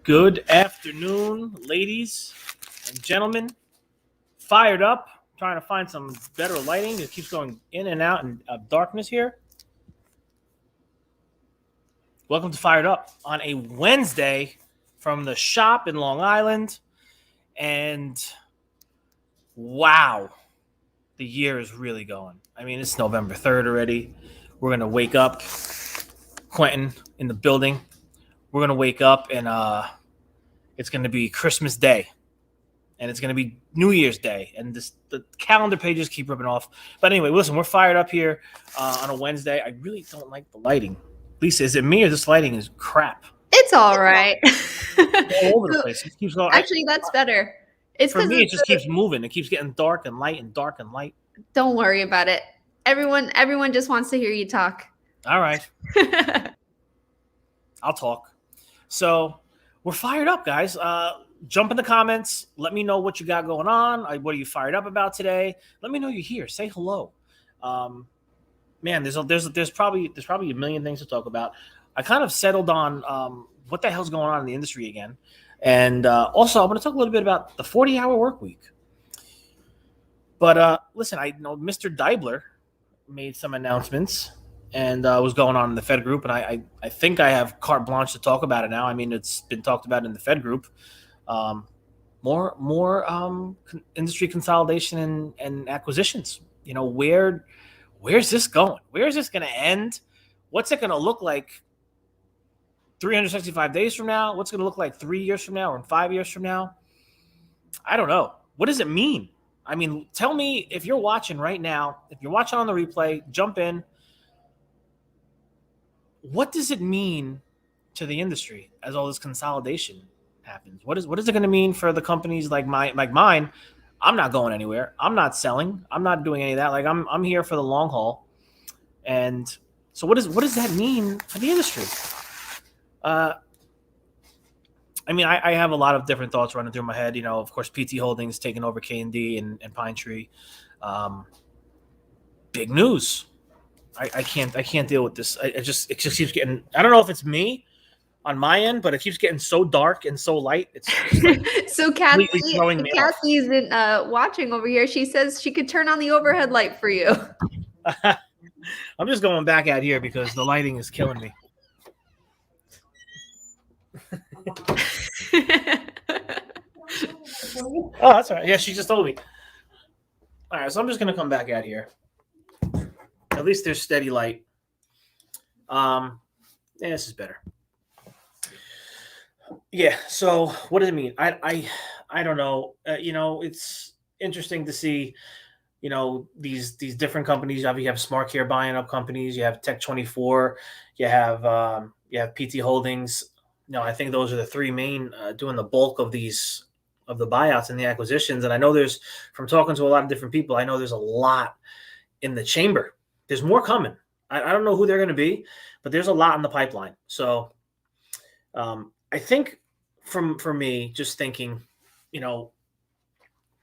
Good afternoon, ladies and gentlemen. Fired up, trying to find some better lighting. It keeps going in and out in darkness here. Welcome to Fired Up on a Wednesday from the shop in Long Island. And wow, the year is really going. I mean, it's November 3rd already. We're going to wake up. Quentin in the building. We're going to wake up and it's going to be Christmas Day. And it's going to be New Year's Day. And the calendar pages keep ripping off. But anyway, listen, we're fired up here on a Wednesday. I really don't like the lighting. Lisa, is it me or this lighting is crap? It's all right. All over the place. It keeps going. Actually, that's better. It's for me, it just keeps moving. It keeps getting dark and light and dark and light. Don't worry about it. Everyone just wants to hear you talk. All right. I'll talk. So we're fired up, guys. Jump in the comments. Let me know what you got going on. What are you fired up about today? Let me know you're here. Say hello. Man, there's probably a million things to talk about. I kind of settled on what the hell's going on in the industry again, and also I'm going to talk a little bit about the 40-hour work week. But listen, I know Mr. Deibler made some announcements and was going on in the Fed group, and I think I have carte blanche to talk about it now. I mean, it's been talked about in the Fed group. More industry consolidation and acquisitions. You know, where's this going? Where is this going to end? What's it going to look like 365 days from now? What's it going to look like 3 years from now or 5 years from now? I don't know. What does it mean? I mean, tell me if you're watching right now, if you're watching on the replay, jump in. What does it mean to the industry as all this consolidation happens? What is it going to mean for the companies like mine? I'm not going anywhere. I'm not selling. I'm not doing any of that. Like I'm here for the long haul. And so what does that mean for the industry? I mean, I have a lot of different thoughts running through my head. You know, of course, PT Holdings taking over K&D and Pine Tree. Big news. I can't deal with this. It just keeps getting. I don't know if it's me on my end, but it keeps getting so dark and so light. It's like so Kathy isn't watching over here. She says she could turn on the overhead light for you. I'm just going back out here because the lighting is killing me. Oh, that's all right. Yeah, she just told me. All right, so I'm just gonna come back out here. At least there's steady light. Yeah, this is better. Yeah. So what does it mean? I don't know. You know, it's interesting to see. You know, these different companies. You have Smart Care buying up companies. You have Tech24. You have PT Holdings. No, I think those are the three main doing the bulk of the buyouts and the acquisitions. And I know from talking to a lot of different people, I know there's a lot in the chamber. There's more coming. I don't know who they're going to be, but there's a lot in the pipeline. So I think for me, just thinking, you know,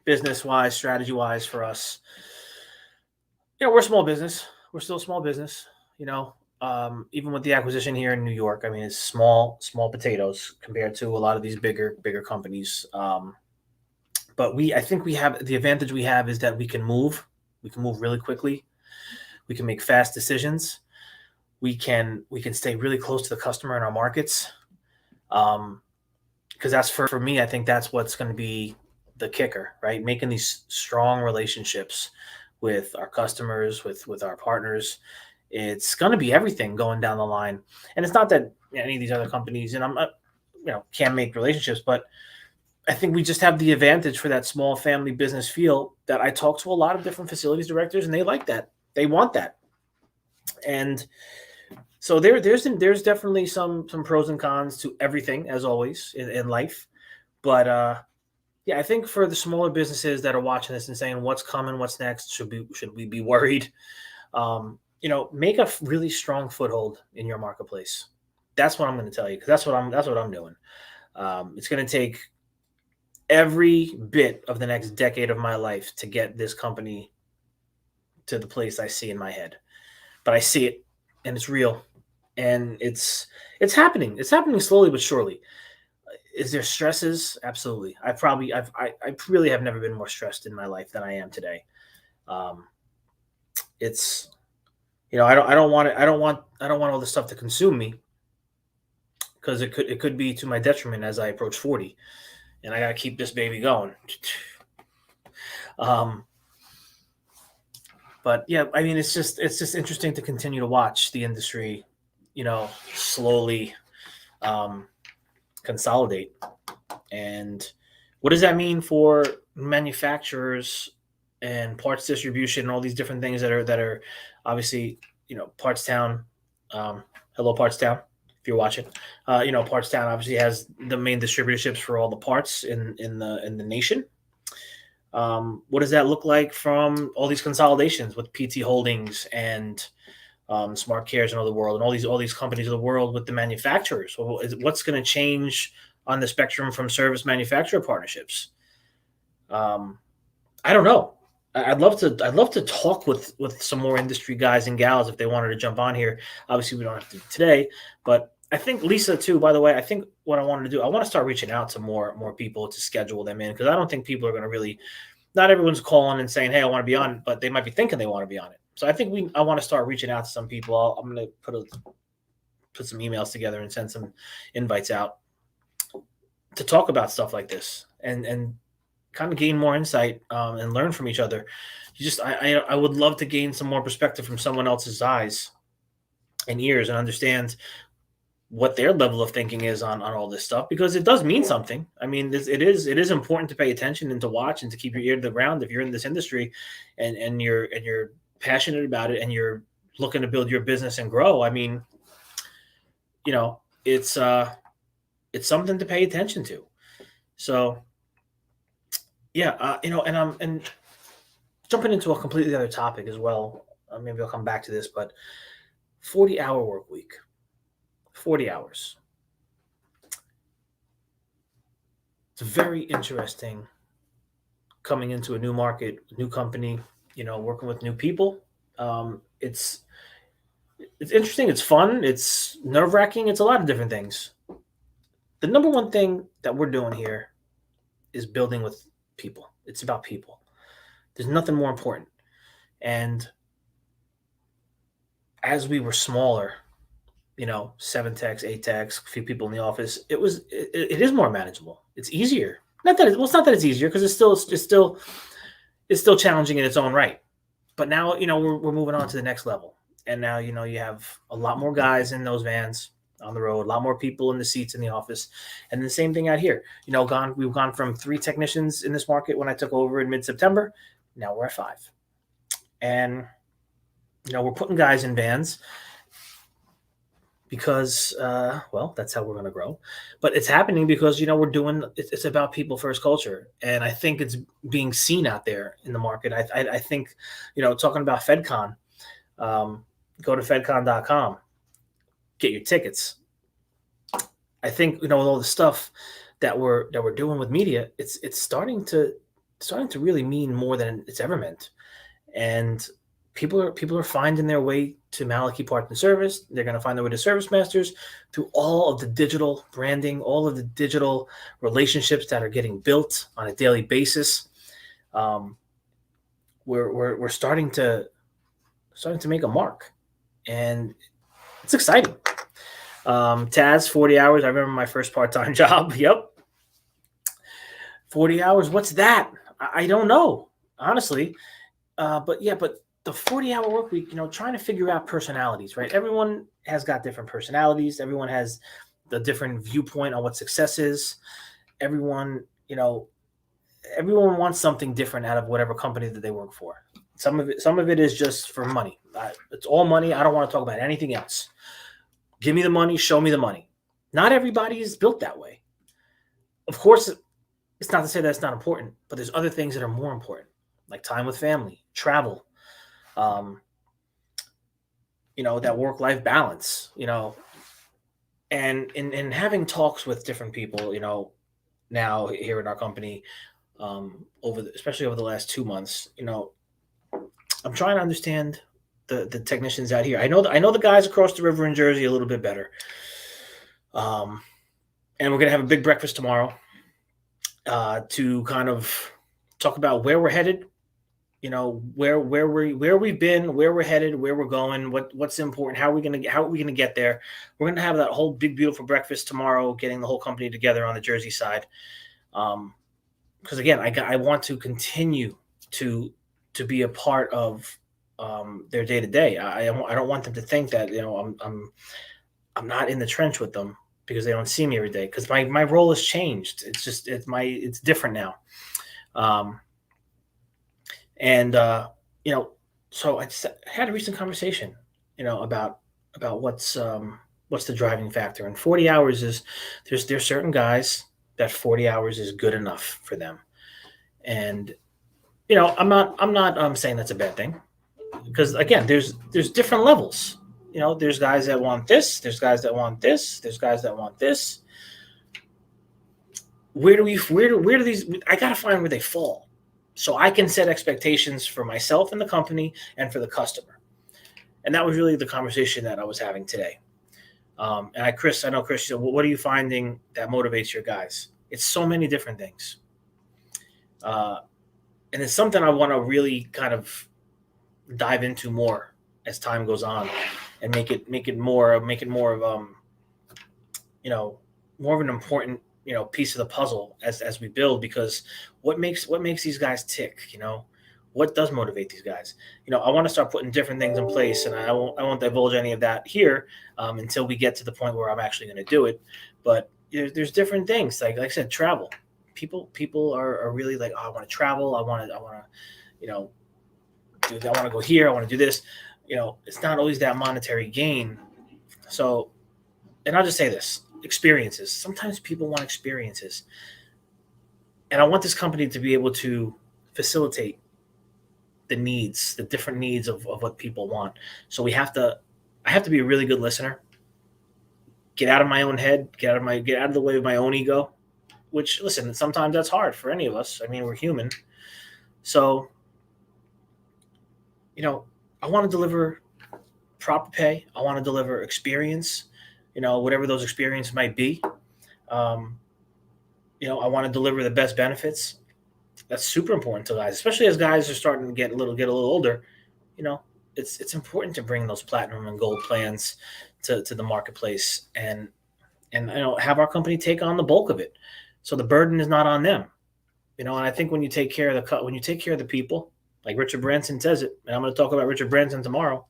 business-wise, strategy-wise for us, you know, we're a small business. We're still a small business, you know. Even with the acquisition here in New York, I mean, it's small potatoes compared to a lot of these bigger companies. But I think we have the advantage we have is that we can move really quickly. We can make fast decisions. We can stay really close to the customer in our markets. Because that's for me, I think that's what's going to be the kicker, right? Making these strong relationships with our customers, with our partners. It's going to be everything going down the line. And it's not that any of these other companies, and I'm not, you know, can't make relationships, but I think we just have the advantage for that small family business feel that I talk to a lot of different facilities directors and they like that. They want that. And so there's definitely some pros and cons to everything, as always in life. But yeah, I think for the smaller businesses that are watching this and saying what's coming, what's next, should we be worried? You know, make a really strong foothold in your marketplace. That's what I'm going to tell you, because that's what I'm doing. It's going to take every bit of the next decade of my life to get this company to the place I see in my head. But I see it, and it's real, and it's happening. It's happening slowly but surely. Is there stresses? Absolutely. I really have never been more stressed in my life than I am today. Um, it's I don't want all this stuff to consume me because it could be to my detriment as I approach 40, and I got to keep this baby going. Um, but yeah, I mean, it's just interesting to continue to watch the industry, slowly um, consolidate. And what does that mean for manufacturers and parts distribution and all these different things that are obviously, Parts Town. Um, hello, Parts Town, if you're watching. Parts Town obviously has the main distributorships for all the parts in the nation. What does that look like from all these consolidations with PT Holdings and Smart Cares and all the world, and all these companies of the world with the manufacturers? What's going to change on the spectrum from service manufacturer partnerships? Um, I don't know. I'd love to talk with some more industry guys and gals if they wanted to jump on here. Obviously, we don't have to today, but I think Lisa too. By the way, I think what I wanted to do, I want to start reaching out to more people to schedule them in, because I don't think people are going to really. Not everyone's calling and saying, "Hey, I want to be on," but they might be thinking they want to be on it. So I think I want to start reaching out to some people. I'm going to put some emails together and send some invites out to talk about stuff like this, and kind of gain more insight, and learn from each other. I would love to gain some more perspective from someone else's eyes and ears and understand what their level of thinking is on all this stuff, because it does mean something. I mean, it is important to pay attention and to watch and to keep your ear to the ground if you're in this industry, and you're passionate about it and you're looking to build your business and grow. I mean, you know, it's something to pay attention to. So yeah, and jumping into a completely other topic as well. Maybe I'll come back to this, but 40-hour work week, 40 hours. It's very interesting coming into a new market, new company, working with new people. It's interesting. It's fun. It's nerve wracking. It's a lot of different things. The number one thing that we're doing here is building with people. It's about people. There's nothing more important. And as we were smaller, seven techs, eight techs, a few people in the office, it is more manageable. It's easier. Not that it's not that it's easier, because it's still challenging in its own right. But now, we're moving on to the next level. And now, you have a lot more guys in those vans on the road, a lot more people in the seats in the office. And the same thing out here. We've gone from 3 technicians in this market when I took over in mid-September. Now we're at 5. And we're putting guys in vans because, well, that's how we're going to grow. But it's happening because, it's about people first culture. And I think it's being seen out there in the market. I think, talking about FedCon, go to fedcon.com, get your tickets. I think, with all the stuff that we're doing with media, it's starting to really mean more than it's ever meant. And people are finding their way to Malachy Parts and Service. They're going to find their way to Service Masters through all of the digital branding, all of the digital relationships that are getting built on a daily basis. We're starting to make a mark, and it's exciting. Taz, 40 hours. I remember my first part-time job. Yep. 40 hours. What's that? I don't know, honestly. But the 40-hour work week, trying to figure out personalities, right? Everyone has got different personalities. Everyone has the different viewpoint on what success is. Everyone wants something different out of whatever company that they work for. Some of it is just for money. It's all money. I don't want to talk about anything else. Give me the money, show me the money. Not everybody is built that way. Of course, it's not to say that's not important, but there's other things that are more important, like time with family, travel, that work-life balance, and in having talks with different people, now here in our company, especially over the last 2 months, I'm trying to understand the technicians out here. I know the guys across the river in Jersey a little bit better. and we're gonna have a big breakfast tomorrow to kind of talk about where we're headed. You know, where we've been, where we're headed, where we're going, what's important, how are we gonna get there. We're gonna have that whole big beautiful breakfast tomorrow, getting the whole company together on the Jersey side. Um, because again, I want to continue to be a part of their day to day. I don't want them to think that I'm not in the trench with them because they don't see me every day. Because my role has changed. It's different now. Um, and you know, so I just had a recent conversation, about what's the driving factor. And 40 hours is there's certain guys that 40 hours is good enough for them. And I'm not saying that's a bad thing, because again, there's different levels. There's guys that want this, there's guys that want this, there's guys that want this. Where do these, I gotta find where they fall, so I can set expectations for myself and the company and for the customer. And that was really the conversation that I was having today. And I know Chris said, well, what are you finding that motivates your guys? It's so many different things. uh, and it's something I want to really kind of dive into more as time goes on, and make it more of you know more of an important piece of the puzzle as we build. Because what makes these guys tick? What does motivate these guys? I want to start putting different things in place, and I won't divulge any of that here until we get to the point where I'm actually going to do it. But there's different things, like I said, travel. People are really like, oh, I want to travel, I want to you know I want to go here, I want to do this. It's not always that monetary gain. So, and I'll just say this: experiences. Sometimes people want experiences, and I want this company to be able to facilitate the different needs of what people want. So I have to be a really good listener. Get out of my own head. Get out of the way of my own ego. Which, listen, sometimes that's hard for any of us. I mean, we're human. So, I want to deliver proper pay. I want to deliver experience. Whatever those experiences might be. Um, I want to deliver the best benefits. That's super important to guys, especially as guys are starting to get a little older. You know, it's important to bring those platinum and gold plans to the marketplace, and have our company take on the bulk of it, so the burden is not on them. And I think when you take care of the people, like Richard Branson says it, and I'm going to talk about Richard Branson tomorrow.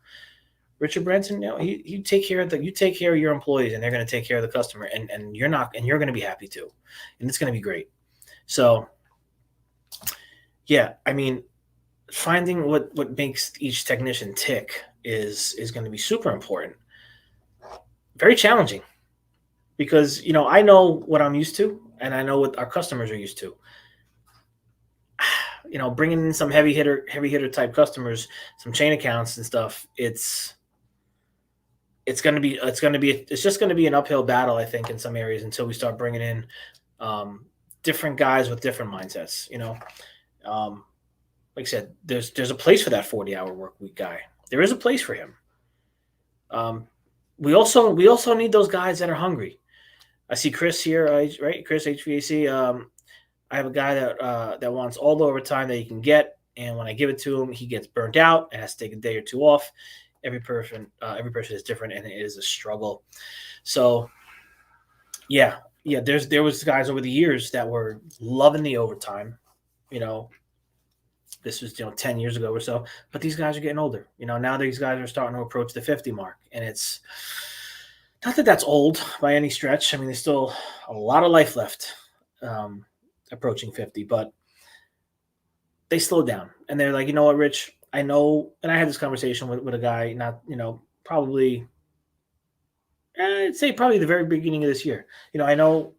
Richard Branson, you take care of your employees, and they're going to take care of the customer, and you're going to be happy too, and it's going to be great. So yeah, I mean, finding what makes each technician tick is going to be super important. Very challenging, because I know what I'm used to, and I know what our customers are used to. Bringing in some heavy hitter type customers, some chain accounts and stuff. It's just going to be an uphill battle, I think, in some areas, until we start bringing in um, different guys with different mindsets. Um, like I said, there's a place for that 40-hour work week guy. There is a place for him. Um, we also need those guys that are hungry. I see Chris here, right? Chris HVAC. I have a guy that wants all the overtime that he can get, and when I give it to him, he gets burnt out and has to take a day or two off. Every person is different, and it is a struggle. So yeah, yeah. There was guys over the years that were loving the overtime. You know, this was 10 years ago or so. But these guys are getting older. Now these guys are starting to approach the 50 mark, and it's not that that's old by any stretch. I mean, there's still a lot of life left, approaching 50, but they slowed down, and they're like, you know what, Rich, I know. And I had this conversation with a guy, not probably, I'd say probably the very beginning of this year. I know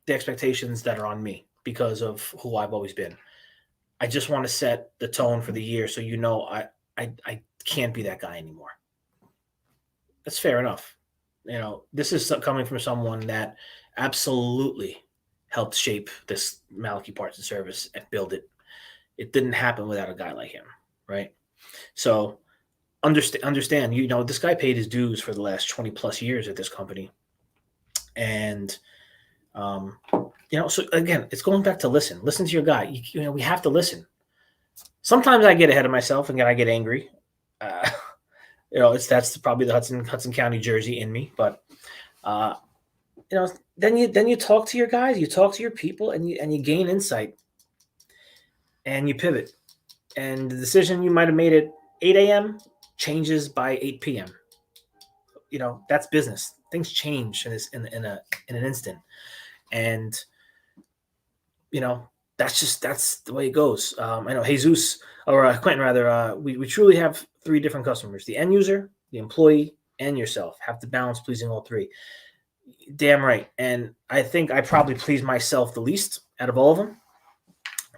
the expectations that are on me because of who I've always been. I just want to set the tone for the year, so I can't be that guy anymore. That's fair enough. This is coming from someone that absolutely helped shape this Malachy Parts and Service and build it. It didn't happen without a guy like him, right? So understand, this guy paid his dues for the last 20 plus years at this company, and So again, it's going back to listen to your guy. We have to listen. Sometimes I get ahead of myself and I get angry. Uh, that's probably the Hudson County Jersey in me. But uh, then you talk to your guys, you talk to your people, and you gain insight, and you pivot. And the decision you might have made at 8 a.m. changes by 8 p.m. That's business. Things change in an instant, and you know that's the way it goes. I know Jesus or Quentin rather. We truly have three different customers: the end user, the employee, and yourself. Have to balance pleasing all three. Damn right. And I think I probably please myself the least out of all of them.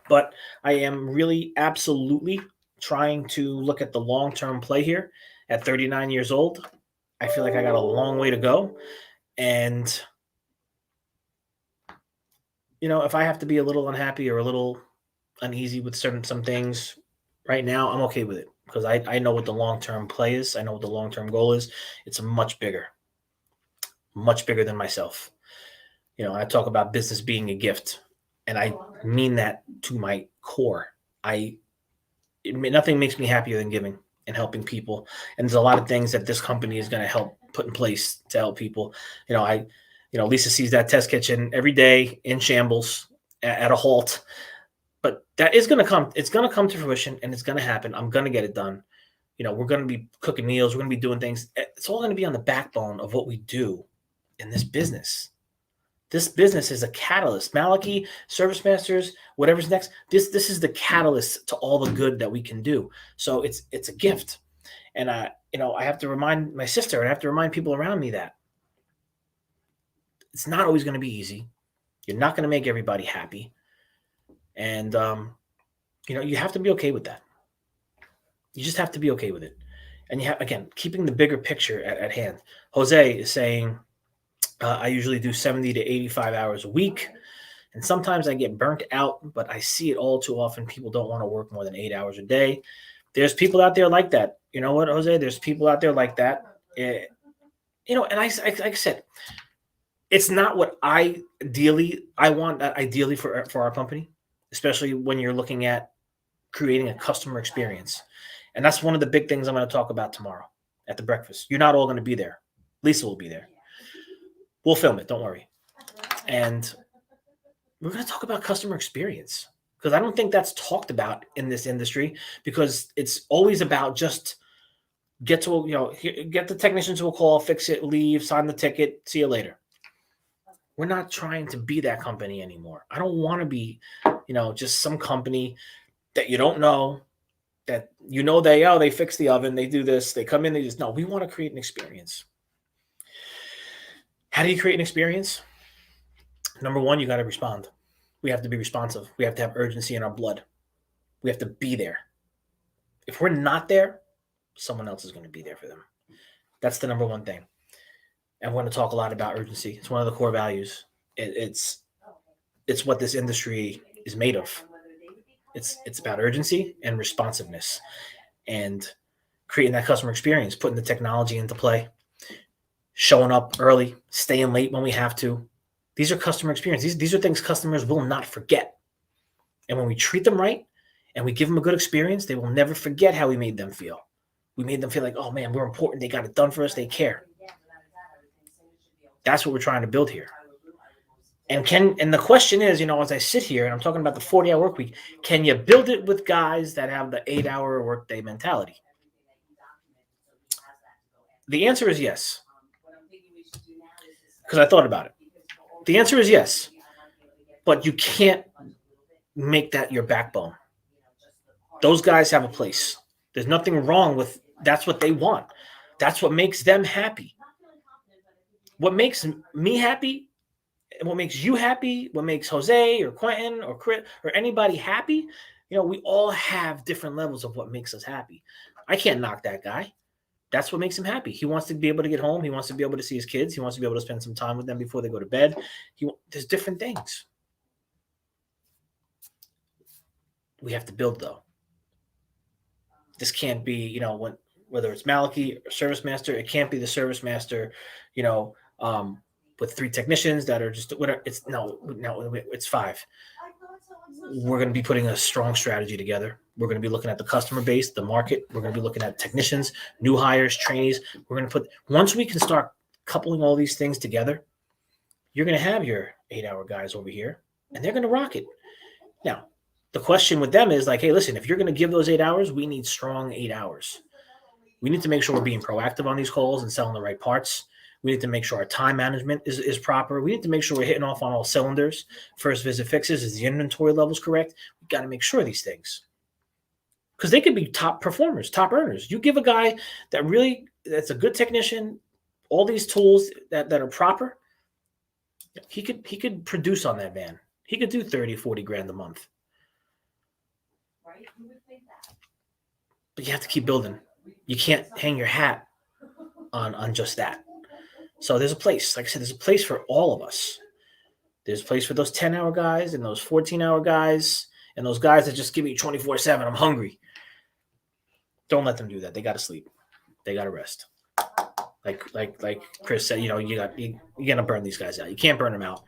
But I am really absolutely trying to look at the long term play here. At 39 years old, I feel like I got a long way to go. And if I have to be a little unhappy or a little uneasy with some things right now, I'm okay with it because I know what the long term play is. I know what the long term goal is. It's much bigger than myself. I talk about business being a gift, and I mean that to my core. Nothing makes me happier than giving and helping people. And there's a lot of things that this company is going to help put in place to help people. Lisa sees that test kitchen every day in shambles at a halt, but that is going to come. It's going to come to fruition, and it's going to happen. I'm going to get it done. We're going to be cooking meals. We're going to be doing things. It's all going to be on the backbone of what we do in this business. This business is a catalyst. Malachy, Service Masters, whatever's next. This is the catalyst to all the good that we can do. So it's a gift, and I have to remind my sister, and I have to remind people around me that it's not always going to be easy. You're not going to make everybody happy, and you have to be okay with that. You just have to be okay with it, and keeping the bigger picture at hand. Jose is saying, I usually do 70 to 85 hours a week. And sometimes I get burnt out, but I see it all too often. People don't want to work more than 8 hours a day. There's people out there like that. You know what, Jose? There's people out there like that. And like I said, it's not what I want ideally for our company, especially when you're looking at creating a customer experience. And that's one of the big things I'm going to talk about tomorrow at the breakfast. You're not all going to be there. Lisa will be there. We'll film it. Don't worry. And we're going to talk about customer experience because I don't think that's talked about in this industry because it's always about just get the technician to a call, fix it, leave, sign the ticket, see you later. We're not trying to be that company anymore. I don't want to be, just some company that you don't know, that they fix the oven, they do this, they come in, no, we want to create an experience. How do you create an experience? Number one, you got to respond. We have to be responsive. We have to have urgency in our blood. We have to be there. If we're not there, someone else is going to be there for them. That's the number one thing. And we're going to talk a lot about urgency. It's one of the core values. It's what this industry is made of. It's about urgency and responsiveness and creating that customer experience, putting the technology into play, showing up early, staying late when we have to. These are customer experience. These are things customers will not forget. And when we treat them right and we give them a good experience, they will never forget how we made them feel. We made them feel like, oh man, we're important. They got it done for us. They care. That's what we're trying to build here. And the question is, as I sit here and I'm talking about the 40-hour work week, can you build it with guys that have the 8-hour workday mentality? The answer is yes. Because I thought about it. The answer is yes. But you can't make that your backbone. Those guys have a place. There's nothing wrong with that's what they want. That's what makes them happy. What makes me happy, and what makes you happy, what makes Jose or Quentin or Chris or anybody happy, we all have different levels of what makes us happy. I can't knock that guy. That's what makes him happy. He wants to be able to get home. He wants to be able to see his kids. He wants to be able to spend some time with them before they go to bed. There's different things. We have to build, though. This can't be, whether it's Malachy or Service Master, it can't be the Service Master, with 3 technicians that are just whatever. It's 5. We're going to be putting a strong strategy together. We're going to be looking at the customer base, the market. We're going to be looking at technicians, new hires, trainees. We're going to put, once we can start coupling all these things together, you're going to have your 8-hour guys over here, and they're going to rock it. Now, the question with them is like, hey, listen, if you're going to give those 8 hours, we need strong 8 hours. We need to make sure we're being proactive on these calls and selling the right parts. We need to make sure our time management is proper. We need to make sure we're hitting off on all cylinders. First visit fixes, is the inventory levels correct? We got to make sure of these things. Because they could be top performers, top earners. You give a guy that's a good technician, all these tools that are proper, he could produce on that van. He could do 30, 40 grand a month. But you have to keep building. You can't hang your hat on just that. So there's a place. Like I said, there's a place for all of us. There's a place for those 10-hour guys and those 14-hour guys and those guys that just give me 24/7. I'm hungry. Don't let them do that. They got to sleep. They got to rest. Like Chris said, you're gonna burn these guys out. You can't burn them out.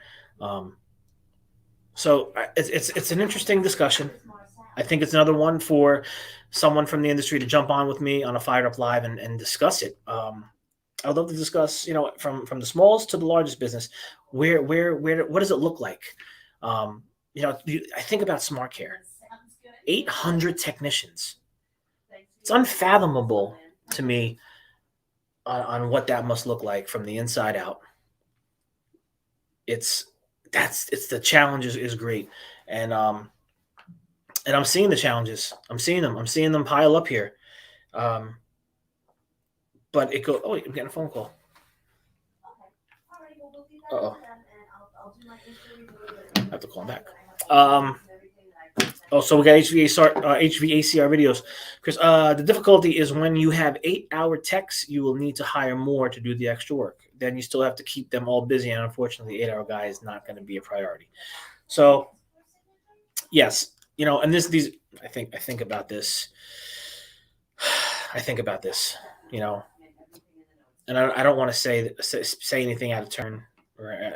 So it's an interesting discussion. I think it's another one for someone from the industry to jump on with me on a Fired Up Live and discuss it. I'd love to discuss, from the smallest to the largest business, where what does it look like? I think about Smart Care, 800 technicians. It's unfathomable to me on what that must look like from the inside out. It's the challenge is great, and I'm seeing the challenges. I'm seeing them pile up here. But it goes. Oh, wait, I'm getting a phone call. Uh-oh. I have to call him back. So we got HVACR videos. Chris, the difficulty is when you have 8-hour techs, you will need to hire more to do the extra work. Then you still have to keep them all busy, and unfortunately, the 8-hour guy is not going to be a priority. So, yes, and these. I think about this. And I don't want to say anything out of turn, or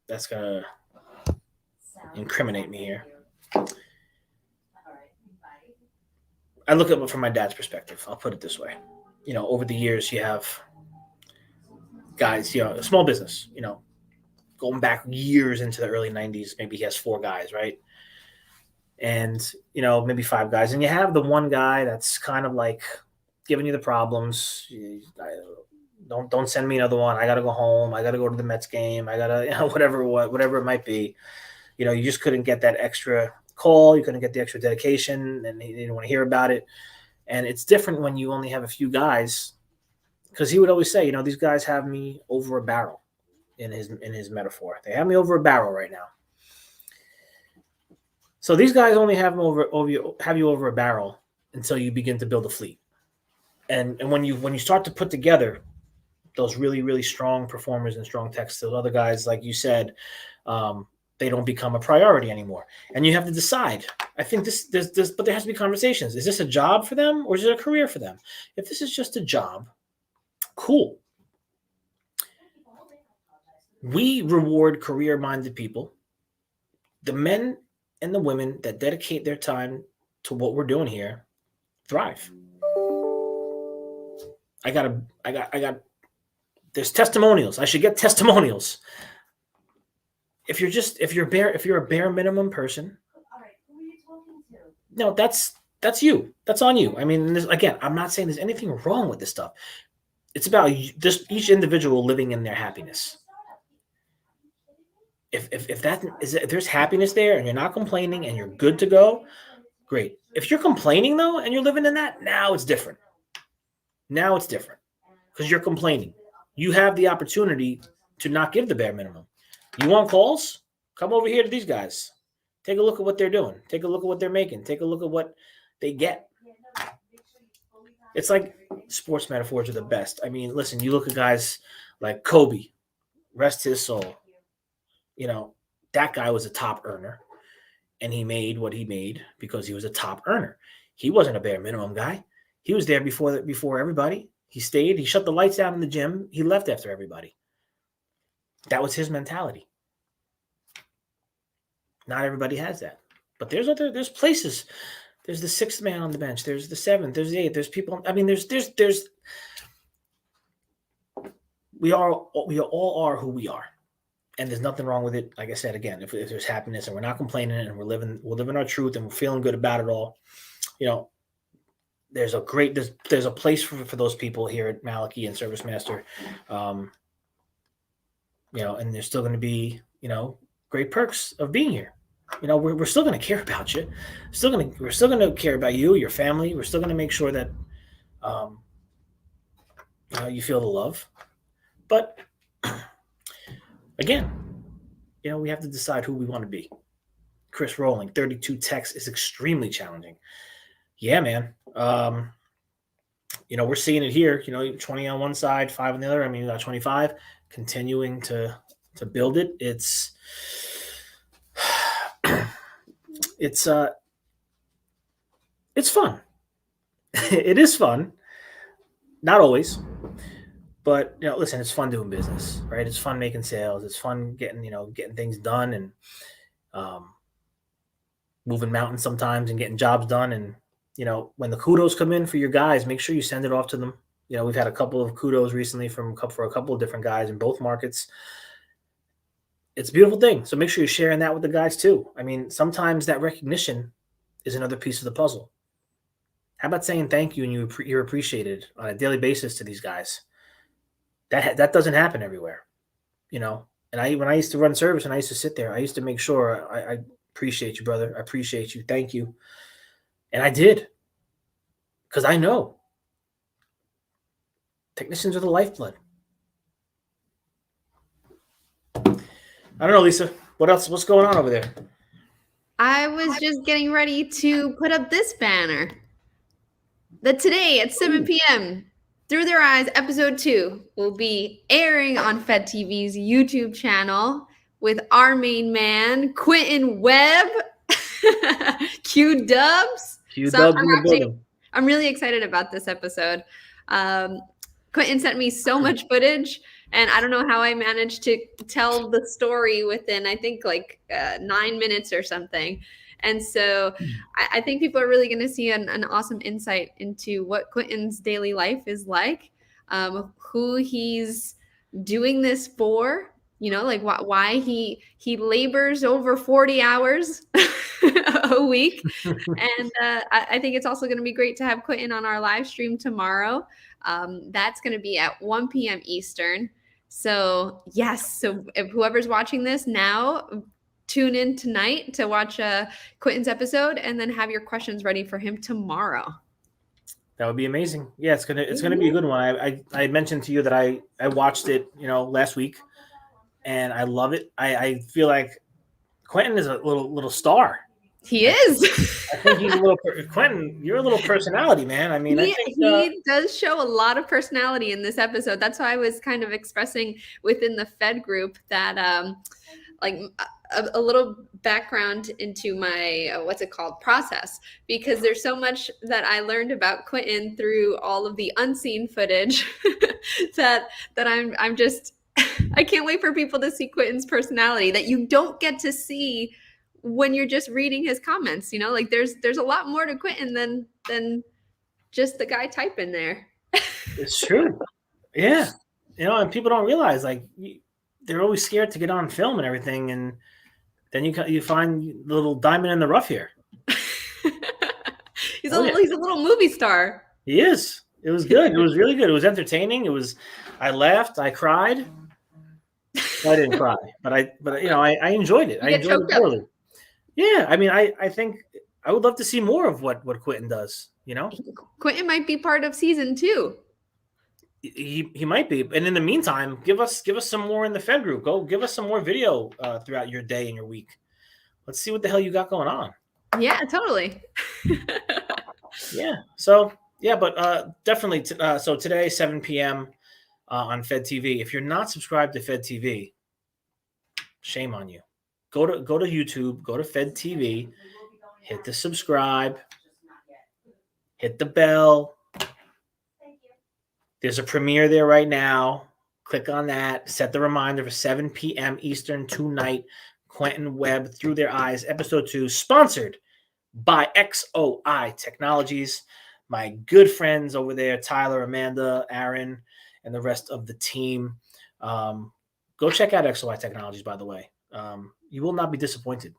that's gonna incriminate me here. I look at it from my dad's perspective. I'll put it this way. Over the years, you have guys, a small business, going back years into the early 90s, maybe he has 4 guys, right? And, maybe 5 guys. And you have the one guy that's kind of like giving you the problems. Don't send me another one. I got to go home. I got to go to the Mets game. I got to, whatever it might be. You just couldn't get that extra call. You couldn't get the extra dedication, and he didn't want to hear about it. And it's different when you only have a few guys, because he would always say, these guys have me over a barrel in his metaphor. They have me over a barrel right now. So these guys only have you over a barrel until you begin to build a fleet. And when you start to put together those really, really strong performers and strong techs, those other guys, like you said, they don't become a priority anymore. And you have to decide. I think but there has to be conversations. Is this a job for them, or is it a career for them? If this is just a job, cool. We reward career-minded people. The men and the women that dedicate their time to what we're doing here thrive. I got there's testimonials. I should get testimonials. If you're a bare minimum person, no, that's you. That's on you. I mean, again, I'm not saying there's anything wrong with this stuff. It's about each individual living in their happiness. If there's happiness there and you're not complaining and you're good to go, great. If you're complaining though and you're living in that, now it's different. Now it's different because you're complaining. You have the opportunity to not give the bare minimum. You want calls? Come over here to these guys. Take a look at what they're doing. Take a look at what they're making. Take a look at what they get. It's like sports metaphors are the best. I mean, listen, you look at guys like Kobe, rest his soul. That guy was a top earner, and he made what he made because he was a top earner. He wasn't a bare minimum guy. He was there before everybody. He stayed. He shut the lights down in the gym. He left after everybody. That was his mentality. Not everybody has that, but there's places. There's the sixth man on the bench. There's the seventh. There's the eighth. There's people. I mean, there's. We all are who we are, and there's nothing wrong with it. Like I said again, if there's happiness and we're not complaining and we're living our truth and we're feeling good about it all, you know, there's a place for those people here at Malachy and Service Master, and there's still going to be great perks of being here. We're still going to care about you. We're still going to care about you, your family. We're still going to make sure that um, you feel the love. But again, we have to decide who we want to be. Chris Rowling, 32 texts is extremely challenging. Yeah, man. We're seeing it here. 20 on one side, 5 on the other. I mean, you got 25, continuing to build it. It's fun. It is fun. Not always, but listen, it's fun doing business, right? It's fun making sales. It's fun getting things done and moving mountains sometimes and getting jobs done. And when the kudos come in for your guys, make sure you send it off to them. We've had a couple of kudos recently for a couple of different guys in both markets. It's a beautiful thing. So make sure you're sharing that with the guys too. I mean, sometimes that recognition is another piece of the puzzle. How about saying thank you and you're appreciated on a daily basis to these guys? That doesn't happen everywhere, And when I used to run service and I used to sit there, I used to make sure I appreciate you, brother. I appreciate you. Thank you. And I did, because I know technicians are the lifeblood. I don't know, Lisa. What else? What's going on over there? I was just getting ready to put up this banner. That today at 7 p.m., Through Their Eyes, episode 2 will be airing on Fed TV's YouTube channel with our main man, Quentin Webb. Q Dubs. I'm really excited about this episode. Quentin sent me so much footage, and I don't know how I managed to tell the story within, I think, 9 minutes or something. And so I think people are really going to see an awesome insight into what Quentin's daily life is like, who he's doing this for, why he labors over 40 hours a week. And I think it's also going to be great to have Quentin on our live stream tomorrow. That's going to be at 1 p.m. Eastern. So yes, so if whoever's watching this now, tune in tonight to watch Quentin's episode and then have your questions ready for him tomorrow. That would be amazing. Yeah, it's gonna be a good one. I mentioned to you that I watched it, last week, and I love it. I feel like Quentin is a little star. He is. I think he's a little Quentin. You're a little personality, man. I mean, he does show a lot of personality in this episode. That's why I was kind of expressing within the Fed group that a little background into my process, because there's so much that I learned about Quentin through all of the unseen footage that I'm just I can't wait for people to see Quentin's personality that you don't get to see when you're just reading his comments. There's a lot more to Quentin than just the guy typing there. It's true. Yeah. And people don't realize, they're always scared to get on film and everything, and then you find the little diamond in the rough here. He's a little movie star. He is. It was good. It was really good. It was entertaining. I laughed. I cried. I didn't cry, but I enjoyed it. I enjoyed it thoroughly. Yeah. I mean, I think I would love to see more of what Quentin does. Quentin might be part of season 2. He might be, and in the meantime, give us some more in the Fed group. Go give us some more video throughout your day and your week. Let's see what the hell you got going on. Yeah, totally. Yeah. So yeah, but definitely. So today, 7 p.m. On Fed TV. If you're not subscribed to Fed TV, shame on you. Go to YouTube. Go to Fed TV. Hit the subscribe. Hit the bell. There's a premiere there right now. Click on that. Set the reminder for 7 p.m. Eastern tonight. Quentin Webb, Through Their Eyes, episode 2, sponsored by XOI Technologies. My good friends over there, Tyler, Amanda, Aaron, and the rest of the team. Go check out XOI Technologies, by the way. You will not be disappointed.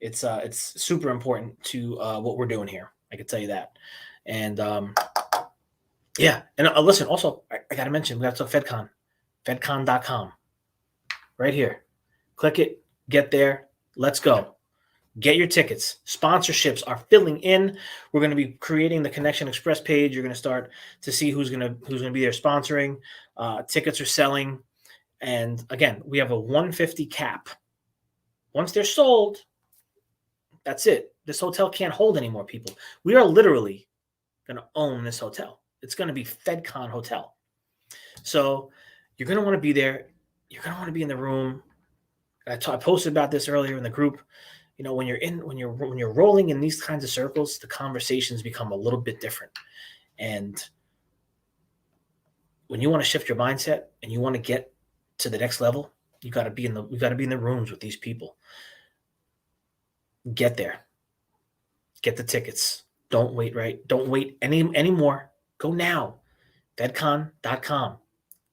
It's super important to what we're doing here. I can tell you that. And yeah, and listen, also, I got to mention, we got to FedCon, fedcon.com, right here. Click it, get there, let's go. Get your tickets. Sponsorships are filling in. We're going to be creating the Connection Express page. You're going to start to see who's going to be there sponsoring. Tickets are selling. And again, we have a 150 cap. Once they're sold, that's it. This hotel can't hold any more people. We are literally going to own this hotel. It's going to be FedCon Hotel. So you're going to want to be there. You're going to want to be in the room. I posted about this earlier in the group. You know, when you're rolling in these kinds of circles, the conversations become a little bit different. And when you want to shift your mindset and you want to get to the next level, you got to be in the rooms with these people. Get there. Get the tickets. Don't wait, right? Don't wait anymore. Go now. Fedcon.com.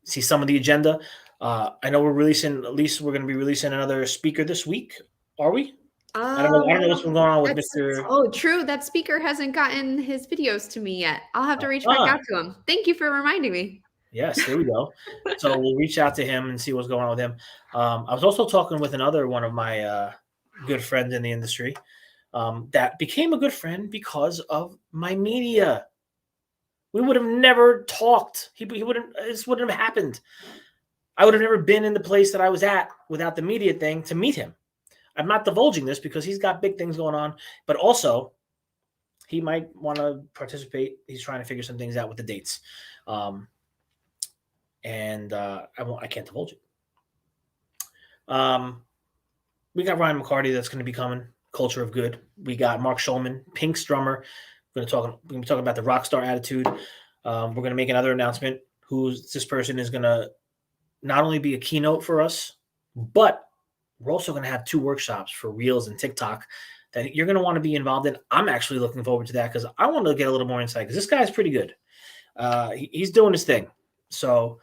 See some of the agenda. I know we're going to be releasing another speaker this week. Are we? I don't know what's been going on with Mr. Oh, true. That speaker hasn't gotten his videos to me yet. I'll have to reach back out to him. Thank you for reminding me. Yes, there we go. So we'll reach out to him and see what's going on with him. I was also talking with another one of my good friends in the industry that became a good friend because of my media. We would have never talked. This wouldn't have happened. I would have never been in the place that I was at without the media thing to meet him. I'm not divulging this because he's got big things going on, but also he might want to participate. He's trying to figure some things out with the dates. I can't divulge it. We got Ryan McCarty that's going to be coming, Culture of Good. We got Mark Schulman, Pink's drummer. We're going to be talking about the rock star attitude. We're going to make another announcement. This person is going to not only be a keynote for us, but we're also going to have 2 workshops for Reels and TikTok that you're going to want to be involved in. I'm actually looking forward to that because I want to get a little more insight because this guy's pretty good. He's doing his thing. So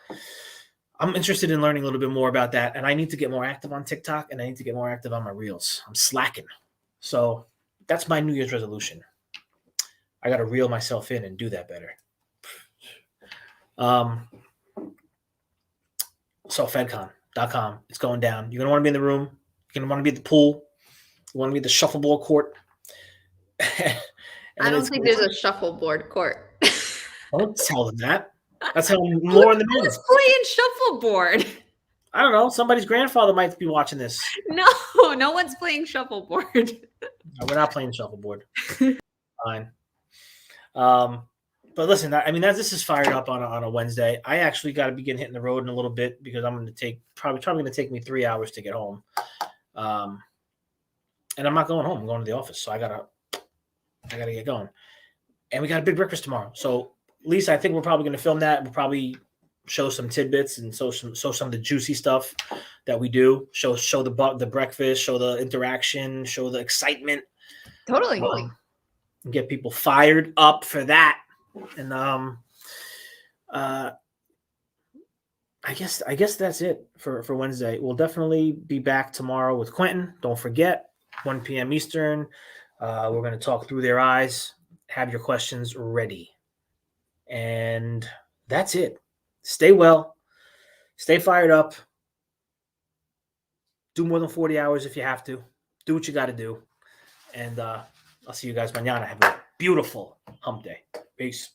I'm interested in learning a little bit more about that. And I need to get more active on TikTok and I need to get more active on my Reels. I'm slacking. So that's my New Year's resolution. I got to reel myself in and do that better. So FedCon.com. It's going down. You're going to want to be in the room. You're going to want to be at the pool. You want to be at the shuffleboard court. I don't think there's a shuffleboard court. Don't tell them that. That's how more in the middle. Who's playing shuffleboard? I don't know. Somebody's grandfather might be watching this. No one's playing shuffleboard. No, we're not playing shuffleboard. Fine. But listen, this is fired up on a Wednesday. I actually got to begin hitting the road in a little bit because I'm going to take probably going to take me 3 hours to get home. And I'm not going home. I'm going to the office. So I gotta get going. And we got a big breakfast tomorrow. So Lisa, I think we're probably going to film that. We'll probably show some tidbits and show some of the juicy stuff that we do. Show the breakfast, show the interaction, show the excitement. Totally. Get people fired up for that. And I guess that's it for Wednesday. We'll definitely be back tomorrow with Quentin. Don't forget, 1 p.m. Eastern. We're going to talk Through Their Eyes. Have your questions ready. And that's it. Stay well. Stay fired up. Do more than 40 hours if you have to. Do what you got to do. And I'll see you guys mañana. Have a beautiful hump day. Peace.